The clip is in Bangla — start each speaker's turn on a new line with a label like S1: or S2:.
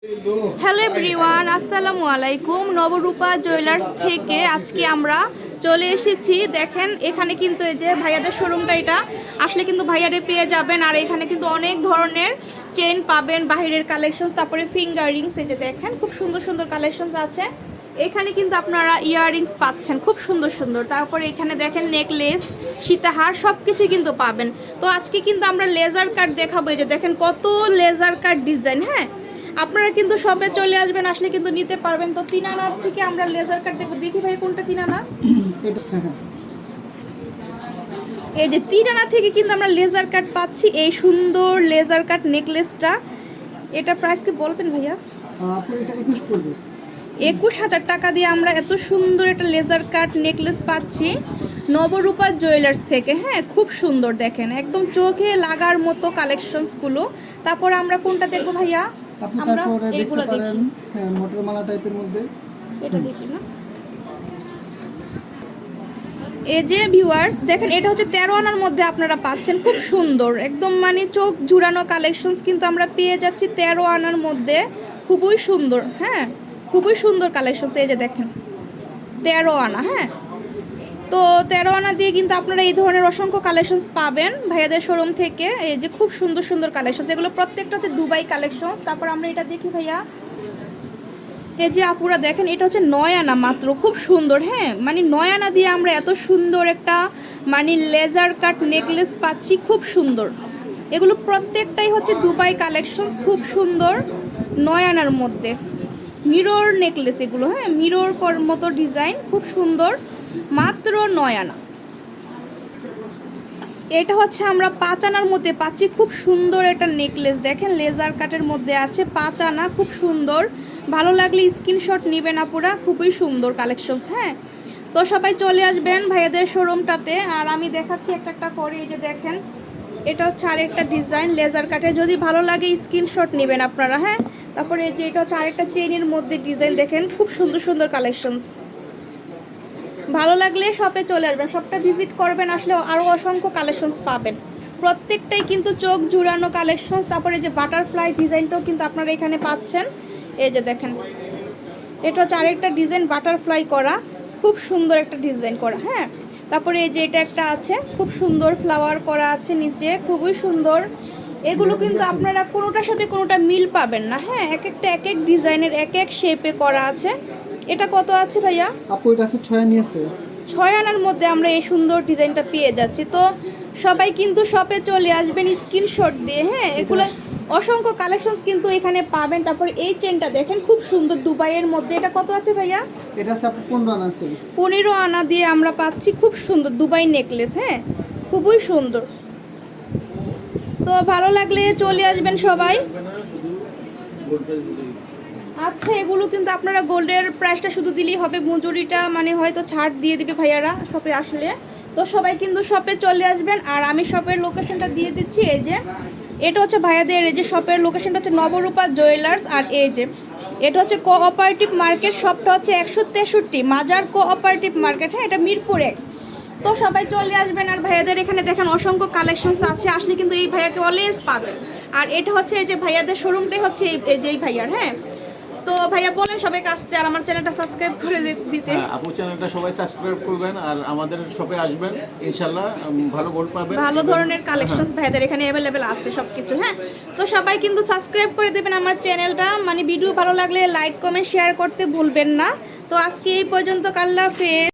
S1: হ্যালো এভরিওয়ান, আসসালামু আলাইকুম। নবরূপা জুয়েলার্স থেকে আজকে আমরা চলে এসেছি। দেখেন এখানে কিন্তু এই যে ভাইয়াদের শোরুমটা, এটা আসলে কিন্তু ভাইয়ারে পেয়ে যাবেন। আর এখানে কিন্তু অনেক ধরনের চেন পাবেন, বাহিরের কালেকশন, তারপরে ফিঙ্গার রিংস। এই যে দেখেন খুব সুন্দর সুন্দর কালেকশনস আছে এখানে, কিন্তু আপনারা ইয়াররিংস পাচ্ছেন খুব সুন্দর সুন্দর। তারপরে এখানে দেখেন নেকলেস, সীতাহার সব কিছু কিন্তু পাবেন। তো আজকে কিন্তু আমরা লেজার কাট দেখাবো। এই যে দেখেন কত লেজার কাট ডিজাইন। হ্যাঁ, আপনারা কিন্তু সবে চলে আসবেন, আসলে কিন্তু নিতে পারবেন। তো 3 আনা থেকে আমরা লেজার কাট দেখবো। দেখি ভাই কোনটা 3 আনা। এই যে 3 আনা থেকে কিন্তু আমরা লেজার কাট পাচ্ছি, এই সুন্দর লেজার কাট নেকলেসটা। এটা প্রাইস কি বলবেন ভাইয়া?
S2: এটা 21 পড়বে।
S1: 21,000 টাকা দিয়ে আমরা এত সুন্দর একটা লেজার কাট নেকলেস পাচ্ছি নবরূপা জুয়েলার্স থেকে। হ্যাঁ, খুব সুন্দর, দেখেন একদম চোখে লাগার মতো কালেকশনসগুলো। তারপর আমরা কোনটা দেখবো ভাইয়া?
S2: আমরা এগুলো দেখি। হ্যাঁ, মোটরমালা টাইপের মধ্যে
S1: এটা দেখি না। এই যে ভিউয়ার্স দেখেন, এটা হচ্ছে 13 আনার মধ্যে আপনারা পাচ্ছেন, খুব সুন্দর একদম মানে চোখ জুড়ানো কালেকশনস কিন্তু আমরা পেয়ে যাচ্ছি 13 আনার মধ্যে। খুবই সুন্দর, হ্যাঁ খুবই সুন্দর কালেকশনস। এই যে দেখেন 13 আনা। হ্যাঁ, তো 13 আনা দিয়ে কিন্তু আপনারা এই ধরনের অসংখ্য কালেকশনস পাবেন ভাইয়াদের শোরুম থেকে। এই যে খুব সুন্দর সুন্দর কালেকশনস, এগুলো প্রত্যেকটা হচ্ছে দুবাই কালেকশনস। তারপর আমরা এটা দেখি ভাইয়া। এই যে আপুরা দেখেন, এটা হচ্ছে 9 আনা মাত্র, খুব সুন্দর। হ্যাঁ, মানে 9 আনা দিয়ে আমরা এত সুন্দর একটা মানে লেজার কাট নেকলেস পাচ্ছি, খুব সুন্দর। এগুলো প্রত্যেকটাই হচ্ছে দুবাই কালেকশনস, খুব সুন্দর 9 আনার মধ্যে। মিরর নেকলেস এগুলো, হ্যাঁ মিরর মতো ডিজাইন, খুব সুন্দর, মাত্র 9 আনা। এটা হচ্ছে আমরা 5 আনার মধ্যে পাচ্ছি, খুব সুন্দর একটা নেকলেস। দেখেন লেজার কাটের মধ্যে আছে, 5 আনা, খুব সুন্দর। ভালো লাগলে স্ক্রিনশট নেবেন আপুরা, খুবই সুন্দর কালেকশনস। হ্যাঁ, তো সবাই চলে আসবেন ভাইয়াদের শোরুমটাতে। আর আমি দেখাচ্ছি একটা একটা করে। এই যে দেখেন এটা হচ্ছে আরেকটা ডিজাইন লেজার কাটে, যদি ভালো লাগে স্ক্রিনশট নেবেন আপনারা। হ্যাঁ, তারপরে এই যে এটা হচ্ছে আরেকটা চেনের মধ্যে ডিজাইন, দেখেন খুব সুন্দর সুন্দর কালেকশনস। ভালো লাগলে শপে চলে আসবেন, শপটা ভিজিট করবেন, আসলে আরও অসংখ্য কালেকশনস পাবেন। প্রত্যেকটাই কিন্তু চোখ জুড়ানো কালেকশনস। তারপরে যে বাটারফ্লাই ডিজাইনটাও কিন্তু আপনারা এখানে পাচ্ছেন। এই যে দেখেন এটা হচ্ছে আরেকটা ডিজাইন বাটারফ্লাই করা, খুব সুন্দর একটা ডিজাইন করা। হ্যাঁ, তারপরে এই যে এটা একটা আছে, খুব সুন্দর ফ্লাওয়ার করা আছে নিচে, খুবই সুন্দর। এগুলো কিন্তু আপনারা কোনোটার সাথে কোনোটা মিল পাবেন না। হ্যাঁ, এক একটা এক এক ডিজাইনের এক এক শেপে করা আছে। এটা কত আছে ভাইয়া?
S2: আপু এটা আছে 6 নিয়েছে।
S1: 6 আনার মধ্যে আমরা এই সুন্দর ডিজাইনটা পেয়ে যাচ্ছি। তো সবাই কিন্তু শপে চলে আসবেন স্ক্রিনশট দিয়ে। হ্যাঁ, এগুলো অসংখ্য কালেকশনস কিন্তু এখানে পাবেন। তারপর এই চেনটা দেখেন খুব সুন্দর দুবাইয়ের মধ্যে। এটা কত আছে ভাইয়া?
S2: এটা আছে আপু 15 আনা আছে।
S1: 15 আনা দিয়ে আমরা পাচ্ছি খুব সুন্দর দুবাই নেকলেস। হ্যাঁ, খুবই সুন্দর। তো ভালো লাগলে চলে আসবেন সবাই। আচ্ছা, এগুলো কিন্তু আপনারা গোল্ডের প্রাইসটা শুধু দিলেই হবে, মজুরিটা মানে হয়তো ছাড় দিয়ে দিবে ভাইয়ারা শপে আসলে। তো সবাই কিন্তু শপে চলে আসবেন। আর আমি শপের লোকেশনটা দিয়ে দিচ্ছি। এই যে এটা হচ্ছে ভাইয়াদের, এই যে শপের লোকেশনটা হচ্ছে নবরূপা জুয়েলার্স। আর এই যে এটা হচ্ছে কোঅপারেটিভ মার্কেট, শপটা হচ্ছে 163 মাজার কোঅপারেটিভ মার্কেট। হ্যাঁ, এটা মিরপুর 1। তো সবাই চলে আসবেন। আর ভাইয়াদের এখানে দেখেন অসংখ্য কালেকশনস আছে, আসলে কিন্তু এই ভাইয়াকে অলওয়েজ পাবেন। আর এটা হচ্ছে এই যে ভাইয়াদের শোরুমটাই হচ্ছে এই যে এই ভাইয়ার। হ্যাঁ, তো ভাইয়া বলেন সবাইকে আসতে আর আমার চ্যানেলটা সাবস্ক্রাইব করে দিতে।
S3: আপু চ্যানেলটা সবাই সাবস্ক্রাইব করবেন আর আমাদের শপে আসবেন, ইনশাআল্লাহ ভালো গোল্ড পাবেন,
S1: ভালো ধরনের কালেকশনস ভাইয়াদের এখানে অ্যাভেলেবেল আছে সবকিছু। হ্যাঁ, তো সবাই কিন্তু সাবস্ক্রাইব করে দেবেন আমার চ্যানেলটা। মানে ভিডিও ভালো লাগলে লাইক কমেন্ট শেয়ার করতে ভুলবেন না। তো আজকে এই পর্যন্ত, আল্লাহ হাফেজ।